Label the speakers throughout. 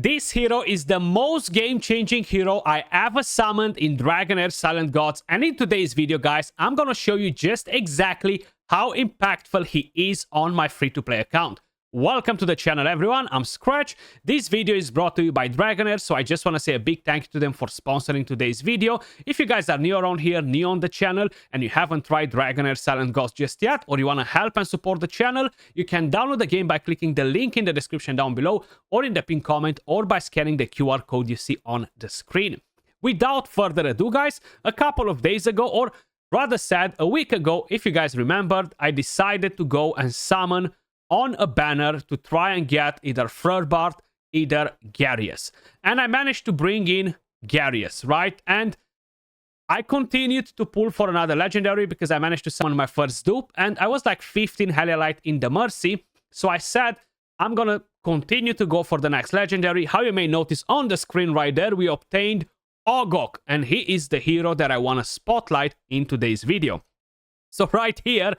Speaker 1: This hero is the most game-changing hero I ever summoned in Dragonheir Silent Gods, and in today's video, guys, I'm gonna show you just exactly how impactful he is on my free-to-play account. Welcome to the channel, everyone. I'm Skratch. This video is brought to you by Dragonheir, so I just want to say a big thank you to them for sponsoring today's video. If you guys are new around here, new on the channel, and you haven't tried Dragonheir Silent Gods just yet, or you want to help and support the channel, you can download the game by clicking the link in the description down below, or in the pinned comment, or by scanning the QR code you see on the screen. Without further ado, guys, a couple of days ago, or rather said, a week ago, if you guys remembered, I decided to go and summon on a banner to try and get either Flurbart, either Garius. And I managed to bring in Garius, right? And I continued to pull for another legendary because I managed to summon my first dupe, and I was like 15 Heliolite in the Mercy. So I said, I'm gonna continue to go for the next legendary. How you may notice on the screen right there, we obtained Ogok, and he is the hero that I want to spotlight in today's video. So right here,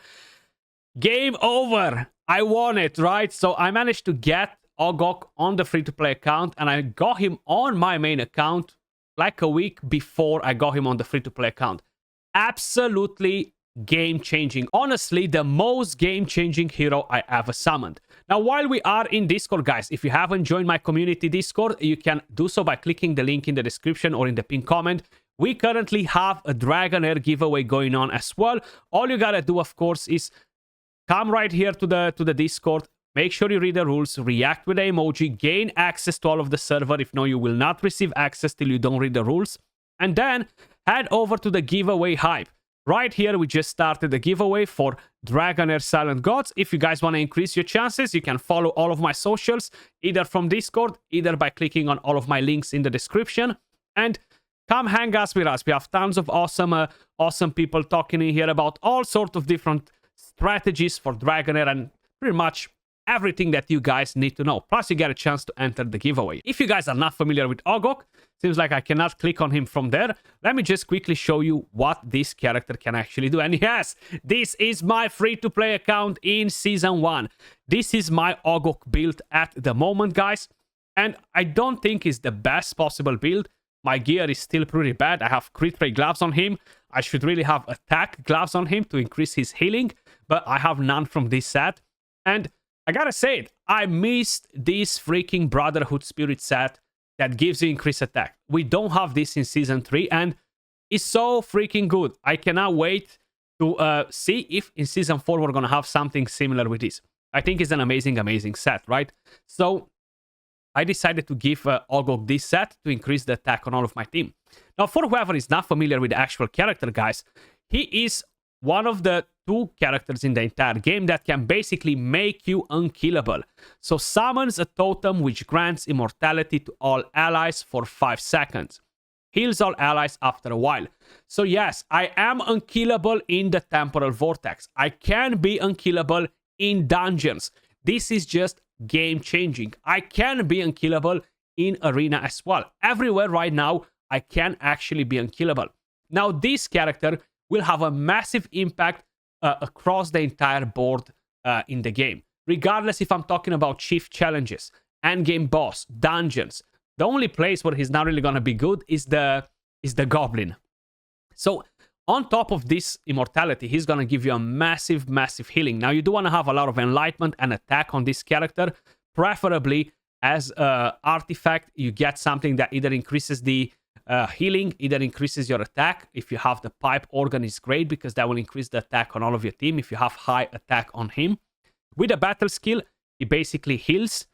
Speaker 1: game over. I won it, right? So I managed to get Ogok on the free-to-play account, and I got him on my main account like a week before I got him on the free-to-play account. Absolutely game-changing. Honestly, the most game-changing hero I ever summoned. Now, while we are in Discord, guys, if you haven't joined my community Discord, you can do so by clicking the link in the description or in the pinned comment. We currently have a Dragonheir giveaway going on as well. All you gotta do, of course, is come right here to the Discord, make sure you read the rules, react with the emoji, gain access to all of the server. If no, you will not receive access till you don't read the rules. And then head over to the giveaway hype. Right here, we just started the giveaway for Dragonheir Silent Gods. If you guys want to increase your chances, you can follow all of my socials, either from Discord, either by clicking on all of my links in the description. And come hang out with us. We have tons of awesome people talking in here about all sorts of different strategies for Dragonheir and pretty much everything that you guys need to know. Plus, you get a chance to enter the giveaway. If you guys are not familiar with Ogok, seems like I cannot click on him from there. Let me just quickly show you what this character can actually do. And yes, this is my free-to-play account in Season 1. This is my Ogok build at the moment, guys. And I don't think it's the best possible build. My gear is still pretty bad. I have crit rate gloves on him. I should really have attack gloves on him to increase his healing, but I have none from this set. And I gotta say it, I missed this freaking Brotherhood Spirit set that gives you increased attack. We don't have this in Season 3, and it's so freaking good. I cannot wait to see if in Season 4 we're gonna have something similar with this. I think it's an amazing set, right? So I decided to give Ogok this set to increase the attack on all of my team. Now, for whoever is not familiar with the actual character, guys, he is one of the 2 characters in the entire game that can basically make you unkillable. So summons a totem which grants immortality to all allies for 5 seconds. Heals all allies after a while. So yes, I am unkillable in the temporal vortex. I can be unkillable in dungeons. This is just game-changing. I can be unkillable in arena as well. Everywhere right now, I can actually be unkillable. Now, this character will have a massive impact across the entire board in the game. Regardless if I'm talking about chief challenges, endgame boss, dungeons. The only place where he's not really going to be good is the goblin. So on top of this immortality, he's going to give you a massive healing. Now, you do want to have a lot of enlightenment and attack on this character. Preferably as an artifact, you get something that either increases the healing, either increases your attack. If you have the pipe organ, is great because that will increase the attack on all of your team if you have high attack on him. With a battle skill, he basically heals,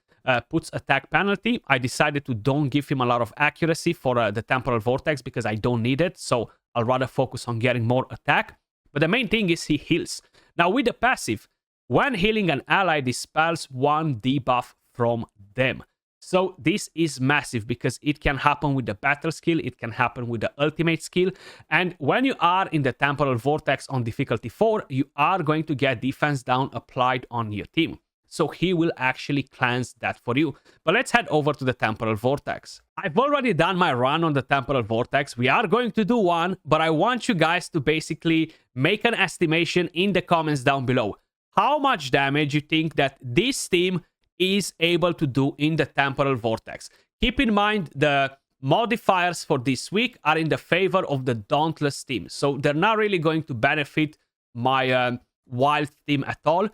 Speaker 1: puts attack penalty. I decided to don't give him a lot of accuracy for the temporal vortex because I don't need it, so I'll rather focus on getting more attack. But the main thing is he heals. Now, with the passive, when healing an ally, dispels 1 debuff from them. So this is massive because it can happen with the battle skill, it can happen with the ultimate skill, and when you are in the temporal vortex on difficulty 4, you are going to get defense down applied on your team. So he will actually cleanse that for you. But let's head over to the temporal vortex. I've already done my run on the temporal vortex. We are going to do one, but I want you guys to basically make an estimation in the comments down below. How much damage you think that this team is able to do in the temporal vortex? Keep in mind the modifiers for this week are in the favor of the Dauntless team. So they're not really going to benefit my Wild team at all.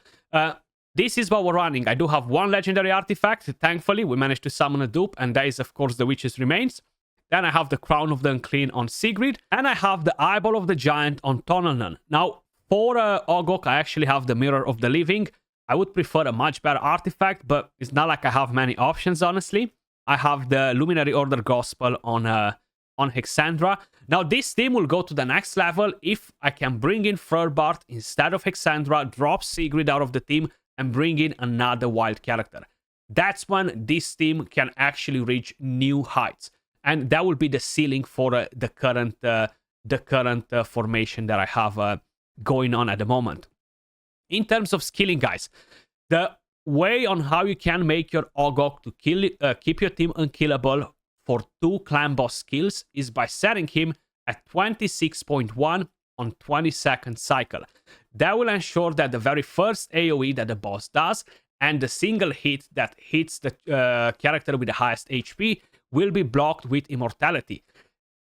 Speaker 1: This is what we're running. I do have one legendary artifact. Thankfully, we managed to summon a dupe, and that is, of course, the Witch's Remains. Then I have the Crown of the Unclean on Sigrid, and I have the Eyeball of the Giant on Tonalnan. Now, for Ogok, I actually have the Mirror of the Living. I would prefer a much better artifact, but it's not like I have many options, honestly. I have the Luminary Order Gospel on Hexandra. Now, this team will go to the next level if I can bring in Furbart instead of Hexandra, drop Sigrid out of the team, and bring in another wild character. That's when this team can actually reach new heights. And that will be the ceiling for the current formation that I have going on at the moment. In terms of skilling, guys, the way on how you can make your Ogok to keep your team unkillable for 2 clan boss skills is by setting him at 26.1 on 22nd cycle. That will ensure that the very first AoE that the boss does and the single hit that hits the character with the highest HP will be blocked with immortality.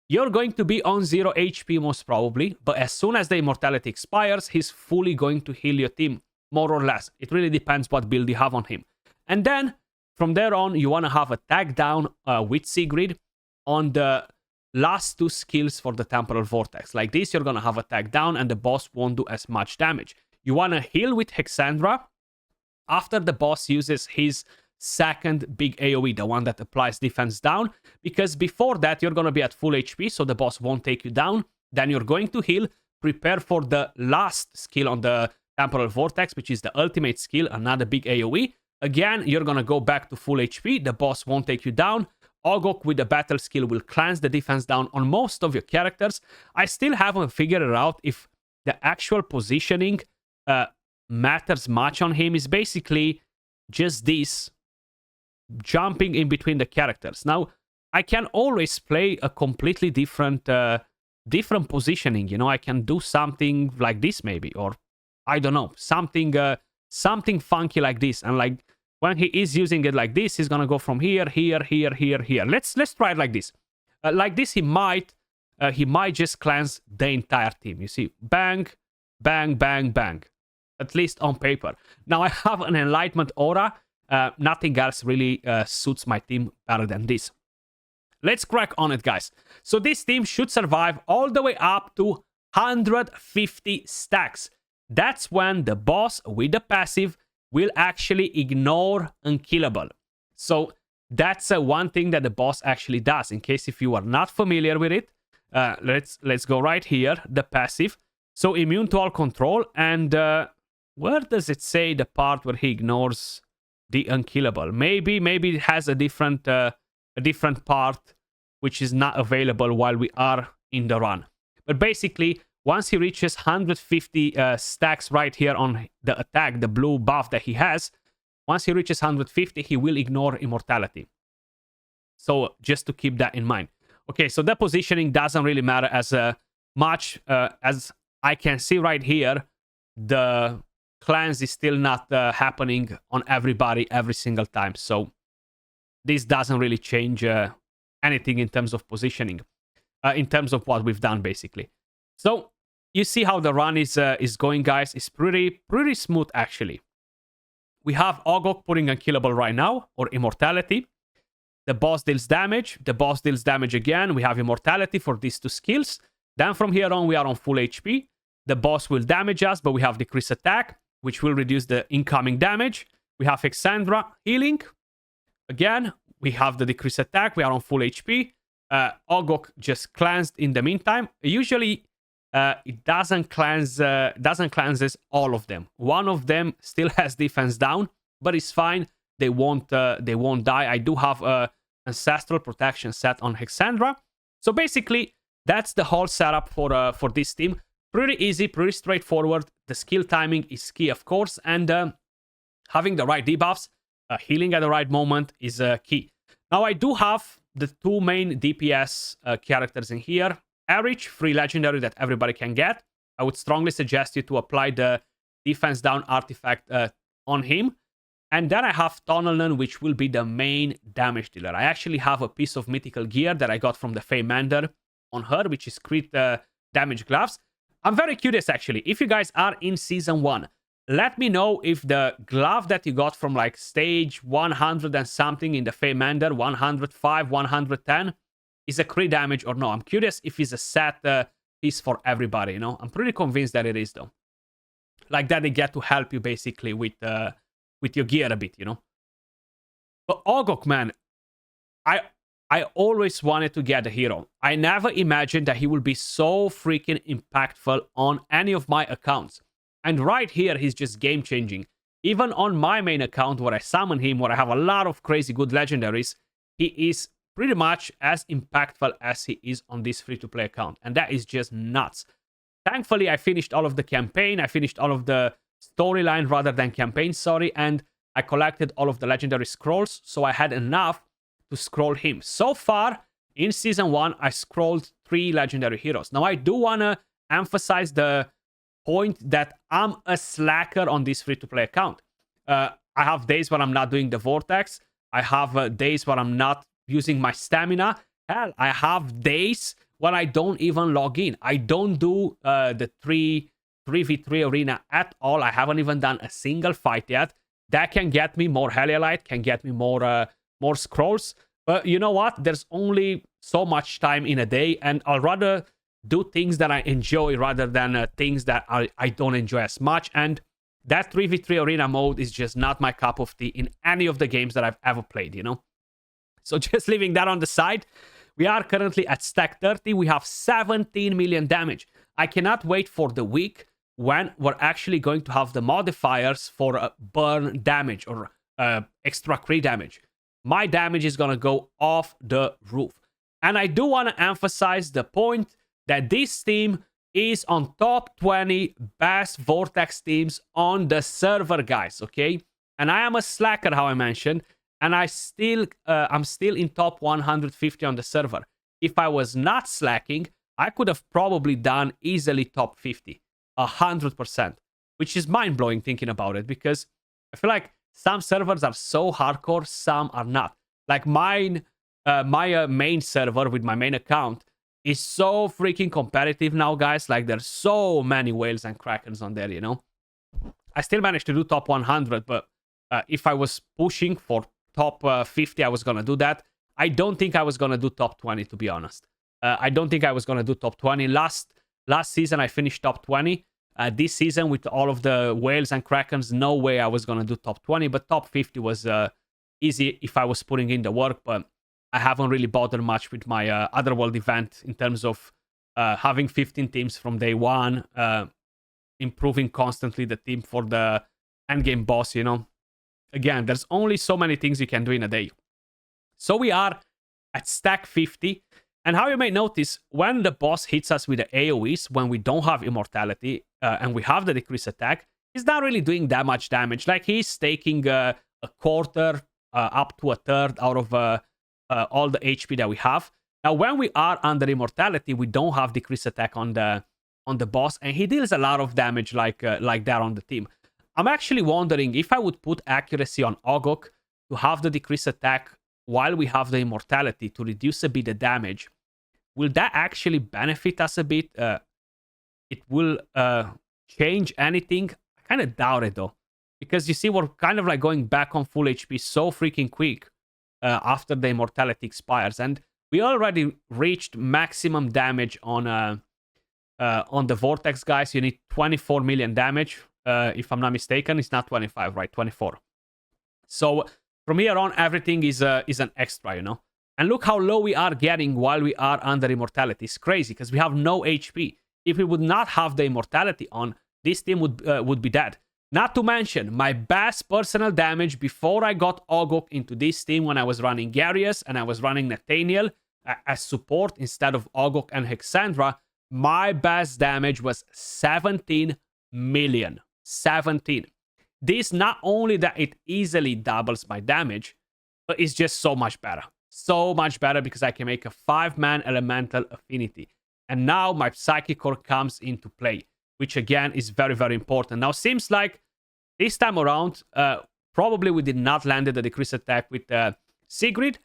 Speaker 1: You're going to be on 0 HP most probably, but as soon as the immortality expires, he's fully going to heal your team, more or less. It really depends what build you have on him. And then, from there on, you want to have a tag down with Sigrid on the last 2 skills for the Temporal Vortex. Like this, you're going to have a tag down and the boss won't do as much damage. You want to heal with Hexandra after the boss uses his second big AoE, the one that applies defense down, because before that you're going to be at full HP, so the boss won't take you down. Then you're going to heal, prepare for the last skill on the Temporal Vortex, which is the ultimate skill, another big AoE. Again, you're going to go back to full HP, the boss won't take you down. Ogok with the battle skill will cleanse the defense down on most of your characters. I still haven't figured out if the actual positioning matters much on him. Is basically just this, jumping in between the characters. Now, I can always play a completely different positioning. You know, I can do something like this maybe, or I don't know, something funky like this. And like when he is using it like this, he's gonna go from here, here, here, here, here. Let's try it like this. Like this, he might just cleanse the entire team. You see, bang, bang, bang, bang. At least on paper. Now I have an Enlightenment Aura. Nothing else really suits my team better than this. Let's crack on it, guys. So this team should survive all the way up to 150 stacks. That's when the boss with the passive will actually ignore Unkillable. So that's one thing that the boss actually does. In case if you are not familiar with it, let's go right here, the passive. So immune to all control, and where does it say the part where he ignores the Unkillable? Maybe it has a different part which is not available while we are in the run. But basically, once he reaches 150 stacks right here on the attack, the blue buff that he has, once he reaches 150, he will ignore immortality. So just to keep that in mind. Okay, so the positioning doesn't really matter as much as I can see right here. The cleanse is still not happening on everybody every single time. So this doesn't really change anything in terms of positioning, in terms of what we've done, basically. So you see how the run is going, guys. It's pretty smooth, actually. We have Ogok putting Unkillable right now, or Immortality. The boss deals damage. The boss deals damage again. We have Immortality for these 2 skills. Then from here on, we are on full HP. The boss will damage us, but we have Decrease Attack, which will reduce the incoming damage. We have Hexandra healing. Again, we have the Decrease Attack. We are on full HP. Ogok just cleansed in the meantime. Usually, it doesn't cleanses all of them. One of them still has defense down, but it's fine. They won't die. I do have a Ancestral Protection set on Hexandra. So basically, that's the whole setup for this team. Pretty easy, pretty straightforward. The skill timing is key, of course, and having the right debuffs, healing at the right moment is key. Now, I do have the 2 main DPS characters in here. Erich, free legendary that everybody can get. I would strongly suggest you to apply the defense down artifact on him. And then I have Tunnelman, which will be the main damage dealer. I actually have a piece of mythical gear that I got from the Feymander on her, which is crit damage gloves. I'm very curious, actually. If you guys are in Season 1, let me know if the glove that you got from like stage 100 and something in the Feymander, 105, 110, is a crit damage or no. I'm curious if it's a set piece for everybody, you know? I'm pretty convinced that it is, though. Like that they get to help you, basically, with your gear a bit, you know? But Ogok, man, I always wanted to get a hero. I never imagined that he will be so freaking impactful on any of my accounts. And right here, he's just game-changing. Even on my main account, where I summon him, where I have a lot of crazy good legendaries, he is pretty much as impactful as he is on this free-to-play account. And that is just nuts. Thankfully, I finished all of the campaign. I finished all of the storyline rather than campaign, sorry. And I collected all of the legendary scrolls, so I had enough to scroll him. So far, in Season 1, I scrolled 3 legendary heroes. Now, I do want to emphasize the point that I'm a slacker on this free-to-play account. I have days where I'm not doing the Vortex. I have days where I'm not using my stamina. Hell, I have days when I don't even log in. I don't do the 3v3 arena at all. I haven't even done a single fight yet. That can get me more Heliolite, can get me more scrolls. But you know what? There's only so much time in a day, and I'll rather do things that I enjoy rather than things that I don't enjoy as much. And that 3v3 arena mode is just not my cup of tea in any of the games that I've ever played, you know? So just leaving that on the side, we are currently at stack 30. We have 17 million damage. I cannot wait for the week when we're actually going to have the modifiers for burn damage or extra crit damage. My damage is going to go off the roof. And I do want to emphasize the point that this team is on top 20 best Vortex teams on the server, guys, okay? And I am a slacker, how I mentioned, and I'm still in top 150 on the server. If I was not slacking, I could have probably done easily top 50, 100%, which is mind-blowing thinking about it, because I feel like some servers are so hardcore, some are not. Like mine, my main server with my main account is so freaking competitive now, guys. Like there's so many whales and krakens on there, you know. I still managed to do top 100, but if I was pushing for top 50, I was gonna do that. I don't think I was gonna do top 20, to be honest. I don't think I was gonna do top 20. Last season, I finished top 20. This season, with all of the whales and krakens, no way I was gonna do top 20. But top 50 was easy if I was putting in the work. But I haven't really bothered much with my Otherworld event in terms of having 15 teams from day one, improving constantly the team for the endgame boss, you know. Again, there's only so many things you can do in a day. So we are at stack 50. And how you may notice, when the boss hits us with the AoEs, when we don't have immortality and we have the decrease attack, he's not really doing that much damage. Like he's taking a quarter up to a third out of all the HP that we have. Now, when we are under immortality, we don't have decrease attack on the boss, and he deals a lot of damage like that on the team. I'm actually wondering if I would put accuracy on Ogok to have the decrease attack while we have the immortality to reduce a bit the damage. Will that actually benefit us a bit? It will change anything? I kind of doubt it though, because you see, we're kind of like going back on full HP so freaking quick after the immortality expires, and we already reached maximum damage on the Vortex, guys. You need 24 million damage. If I'm not mistaken, it's not 25, right? 24. So from here on, everything is an extra, you know. And look how low we are getting while we are under immortality. It's crazy because we have no HP. If we would not have the immortality on, this team would be dead. Not to mention, my best personal damage before I got Ogok into this team, when I was running Garius and I was running Nathaniel as support instead of Ogok and Hexandra, my best damage was 17 million. 17. This, not only that it easily doubles my damage, but it's just so much better. So much better because I can make a 5-man elemental affinity. And now my Psychic Core comes into play, which again is very, very important. Now, seems like this time around, Probably we did not land the decrease attack with Sigrid,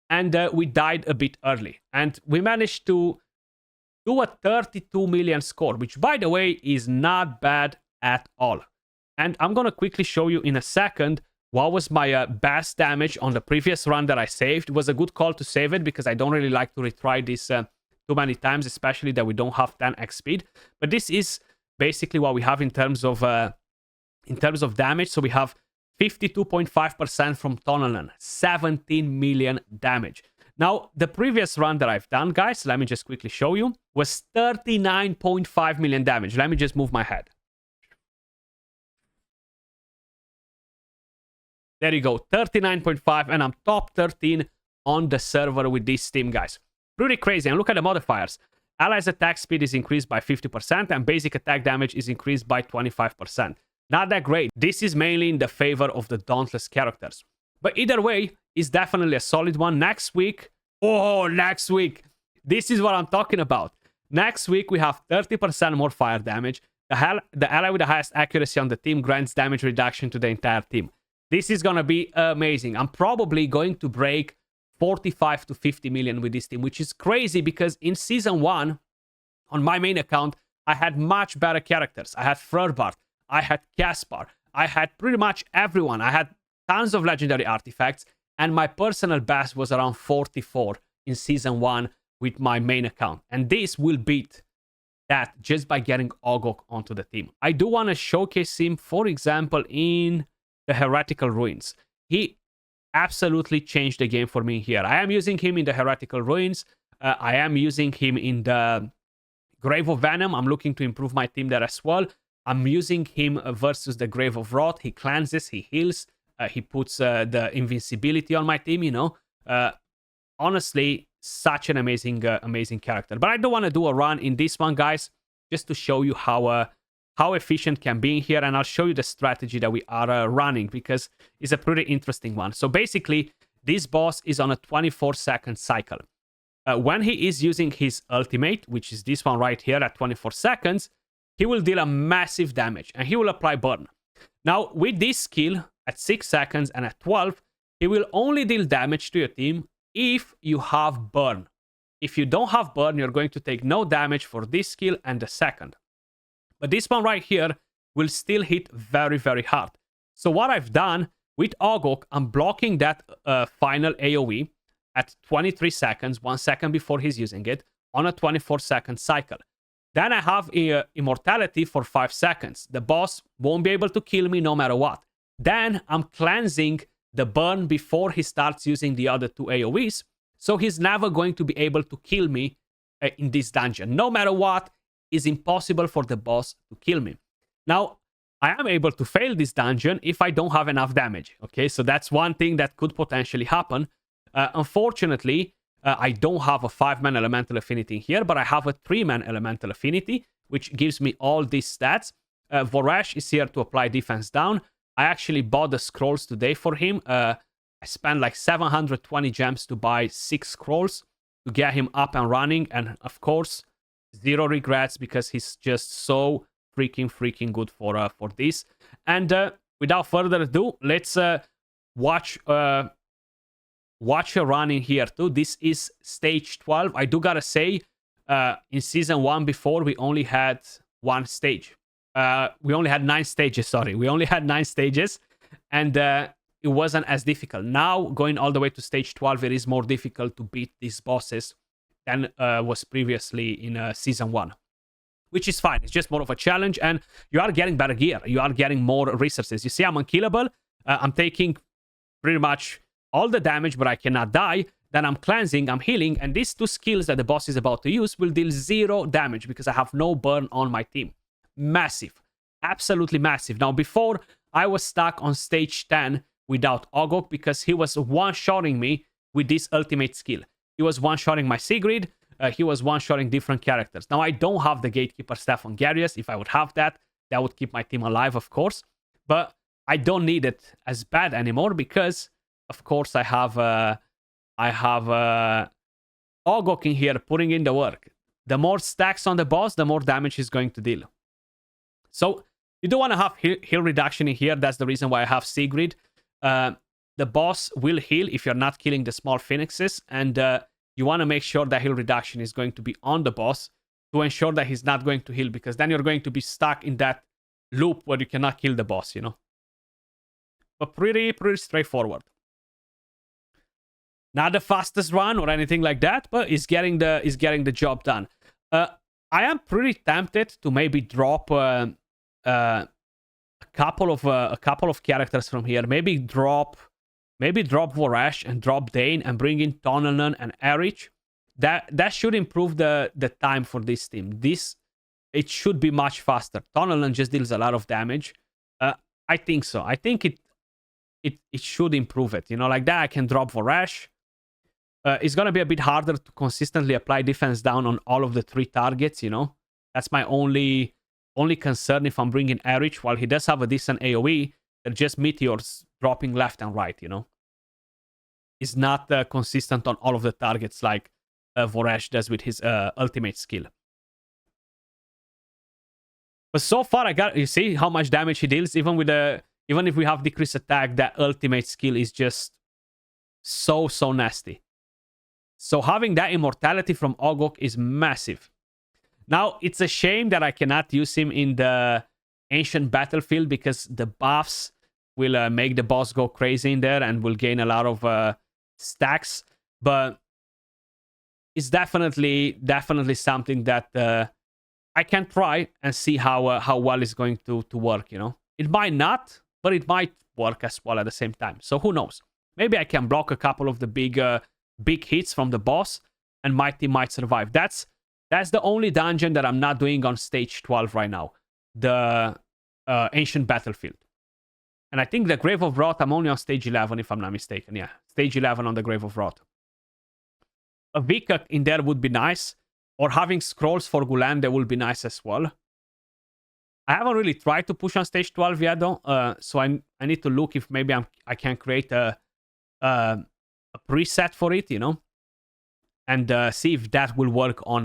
Speaker 1: and we died a bit early. And we managed to do a 32 million score, which, by the way, is not bad at all. And I'm going to quickly show you in a second what was my best damage on the previous run that I saved. It was a good call to save it because I don't really like to retry this too many times, especially that we don't have 10x speed. But this is basically what we have in terms of damage. So we have 52.5% from Tonnelan, 17 million damage. Now, the previous run that I've done, guys, let me just quickly show you, was 39.5 million damage. Let me just move my head. There you go, 39.5, and I'm top 13 on the server with this team, guys. Pretty crazy. And look at the modifiers. Allies' attack speed is increased by 50%, and basic attack damage is increased by 25%. Not that great. This is mainly in the favor of the Dauntless characters. But either way, it's definitely a solid one. Next week, this is what I'm talking about. Next week, we have 30% more fire damage. The ally with the highest accuracy on the team grants damage reduction to the entire team. This is going to be amazing. I'm probably going to break 45 to 50 million with this team, which is crazy because in Season 1, on my main account, I had much better characters. I had Frerbart, I had Caspar, I had pretty much everyone. I had tons of legendary artifacts, and my personal best was around 44 in Season 1 with my main account. And this will beat that just by getting Ogok onto the team. I do want to showcase him, for example, in the Heretical Ruins. He absolutely changed the game for me here. I am using him in the Heretical Ruins. I am using him in the Grave of Venom. I'm looking to improve my team there as well. I'm using him versus the Grave of Wrath. He cleanses, he heals, he puts the invincibility on my team, you know. Honestly, such an amazing character. But I don't want to do a run in this one, guys, just to show you how efficient can be in here, and I'll show you the strategy that we are running because it's a pretty interesting one. So basically, this boss is on a 24-second cycle. When he is using his ultimate, which is this one right here at 24 seconds, he will deal a massive damage, and he will apply burn. Now, with this skill, at 6 seconds and at 12, he will only deal damage to your team if you have burn. If you don't have burn, you're going to take no damage for this skill and the second. But this one right here will still hit very, very hard. So what I've done with Ogok, I'm blocking that final AoE at 23 seconds, 1 second before he's using it, on a 24-second cycle. Then I have Immortality for 5 seconds. The boss won't be able to kill me no matter what. Then I'm cleansing the burn before he starts using the other 2 AoEs, so he's never going to be able to kill me in this dungeon. No matter what, it's impossible for the boss to kill me. Now, I am able to fail this dungeon if I don't have enough damage. Okay, so that's one thing that could potentially happen. Unfortunately, I don't have a 5-man elemental affinity here, but I have a 3-man elemental affinity, which gives me all these stats. Voresh is here to apply defense down. I actually bought the scrolls today for him. I spent like 720 gems to buy 6 scrolls to get him up and running. And of course, zero regrets because he's just so freaking good for this. And without further ado, let's watch a run in here too. This is stage 12. I do gotta say, in season 1 before, we only had 1 stage. We only had 9 stages, sorry. We only had 9 stages, and it wasn't as difficult. Now, going all the way to stage 12, it is more difficult to beat these bosses than was previously in season 1. Which is fine. It's just more of a challenge, and you are getting better gear. You are getting more resources. You see, I'm unkillable. I'm taking pretty much all the damage, but I cannot die. Then I'm cleansing, I'm healing, and these 2 skills that the boss is about to use will deal 0 damage because I have no burn on my team. Massive. Absolutely massive. Now, before, I was stuck on stage 10 without Ogok because he was one-shotting me with this ultimate skill. He was one-shotting my Sigrid. He was one-shotting different characters. Now, I don't have the Gatekeeper staff on Garius. If I would have that, that would keep my team alive, of course. But I don't need it as bad anymore because, of course, I have Ogok in here putting in the work. The more stacks on the boss, the more damage he's going to deal. So, you do want to have heal reduction in here. That's the reason why I have Sigrid. the boss will heal if you're not killing the small phoenixes, and you want to make sure that heal reduction is going to be on the boss to ensure that he's not going to heal, because then you're going to be stuck in that loop where you cannot kill the boss, you know. But pretty straightforward. Not the fastest run or anything like that, but is getting the job done. I am pretty tempted to maybe drop a couple of characters from here. Maybe drop Vorash and drop Dane and bring in Tonelon and Erich. That should improve the time for this team. It should be much faster. Tonelon just deals a lot of damage. I think so. I think it should improve it. You know, like that I can drop Vorash. It's gonna be a bit harder to consistently apply defense down on all of the 3 targets, you know. That's my only concern if I'm bringing Erich. While he does have a decent AoE, they're just meteors dropping left and right, you know. It's not consistent on all of the targets like Vorash does with his ultimate skill. But so far, you see how much damage he deals. Even if we have decreased attack, that ultimate skill is just so nasty. So having that immortality from Ogok is massive. Now, it's a shame that I cannot use him in the ancient battlefield, because the buffs will make the boss go crazy in there and will gain a lot of stacks. But it's definitely something that I can try and see how well it's going to work, you know. It might not, but it might work as well at the same time. So who knows? Maybe I can block a couple of the big hits from the boss, and my team might survive. That's the only dungeon that I'm not doing on stage 12 right now, the ancient battlefield. And I think the Grave of Wrath, I'm only on stage 11 if I'm not mistaken. Yeah, stage 11 on the Grave of Wrath. A Vika in there would be nice, or having scrolls for Gulen, that would be nice as well. I haven't really tried to push on stage 12 yet though, so I need to look if maybe I can create a preset for it, you know, and see if that will work on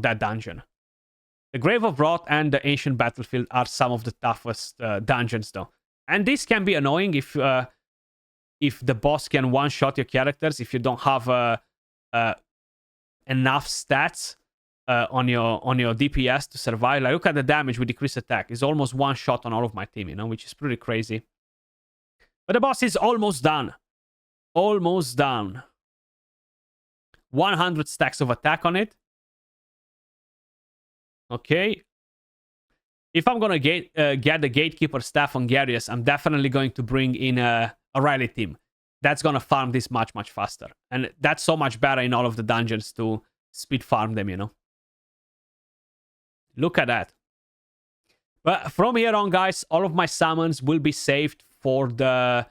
Speaker 1: that dungeon. The Grave of Wrath and the Ancient Battlefield are some of the toughest dungeons though, and this can be annoying if the boss can one-shot your characters if you don't have enough stats on your DPS to survive. Like, look at the damage with decreased attack. It's almost one shot on all of my team, you know, which is pretty crazy. But the boss is almost done. Almost done. 100 stacks of attack on it. Okay. If I'm gonna get the Gatekeeper staff on Garius, I'm definitely going to bring in a rally team. That's gonna farm this much faster. And that's so much better in all of the dungeons to speed farm them, you know. Look at that. But from here on, guys, all of my summons will be saved for the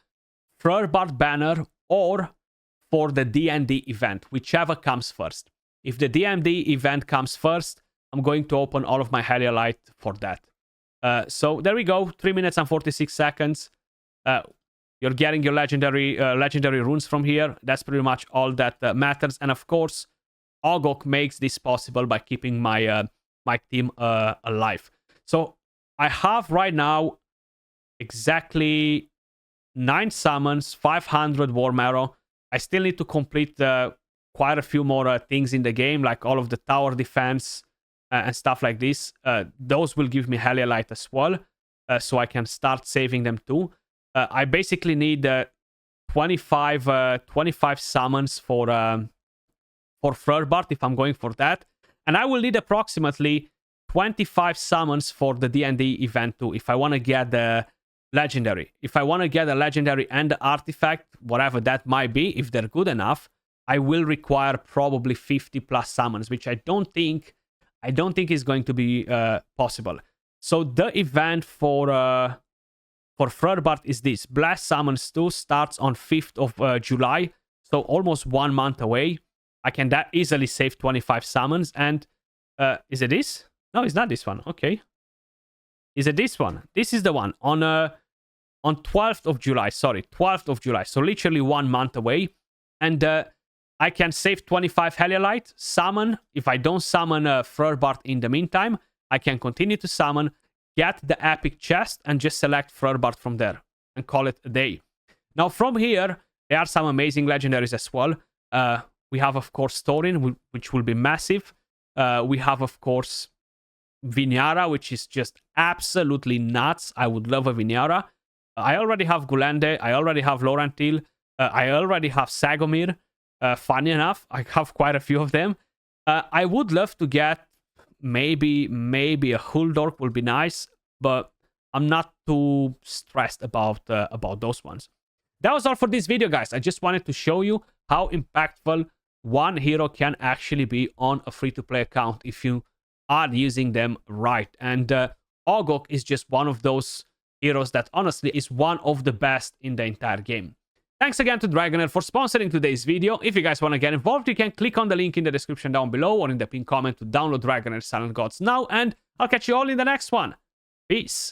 Speaker 1: Flurbart banner or for the D&D event, whichever comes first. If the D&D event comes first, I'm going to open all of my Heliolite for that. So there we go, 3 minutes and 46 seconds. You're getting your legendary runes from here. That's pretty much all that matters. And of course, Ogok makes this possible by keeping my my team alive. So I have right now exactly 9 summons, 500 Warm Arrow. I still need to complete quite a few more things in the game, like all of the tower defense and stuff like this. Those will give me Heliolite as well, so I can start saving them too. I basically need 25 summons for Flurbart if I'm going for that. And I will need approximately 25 summons for the D&D event too, if I want to get the legendary. If I want to get a legendary and the artifact, whatever that might be, if they're good enough, I will require probably 50 plus summons, which I don't think is going to be possible. So the event for Flurbart is this. Blast Summons 2 starts on 5th of July, so almost 1 month away. I can that easily save 25 summons. And is it this? No, it's not this one. Okay. Is it this one? This is the one on 12th of July. Sorry, 12th of July. So literally 1 month away. And I can save 25 Heliolite, summon. If I don't summon Flurbart in the meantime, I can continue to summon, get the epic chest, and just select Flurbart from there and call it a day. Now, from here, there are some amazing legendaries as well. We have, of course, Thorin, which will be massive. We have, of course, Vinyara, which is just absolutely nuts. I would love a Vinyara. I already have Gulende. I already have Lorantil. I already have Sagomir. Funny enough, I have quite a few of them. I would love to get maybe a Huldork would be nice, but I'm not too stressed about those ones. That was all for this video, guys. I just wanted to show you how impactful one hero can actually be on a free-to-play account if you are using them right. And Ogok is just one of those heroes that honestly is one of the best in the entire game. Thanks again to Dragonheir for sponsoring today's video. If you guys want to get involved, you can click on the link in the description down below or in the pinned comment to download Dragonheir Silent Gods now, and I'll catch you all in the next one. Peace.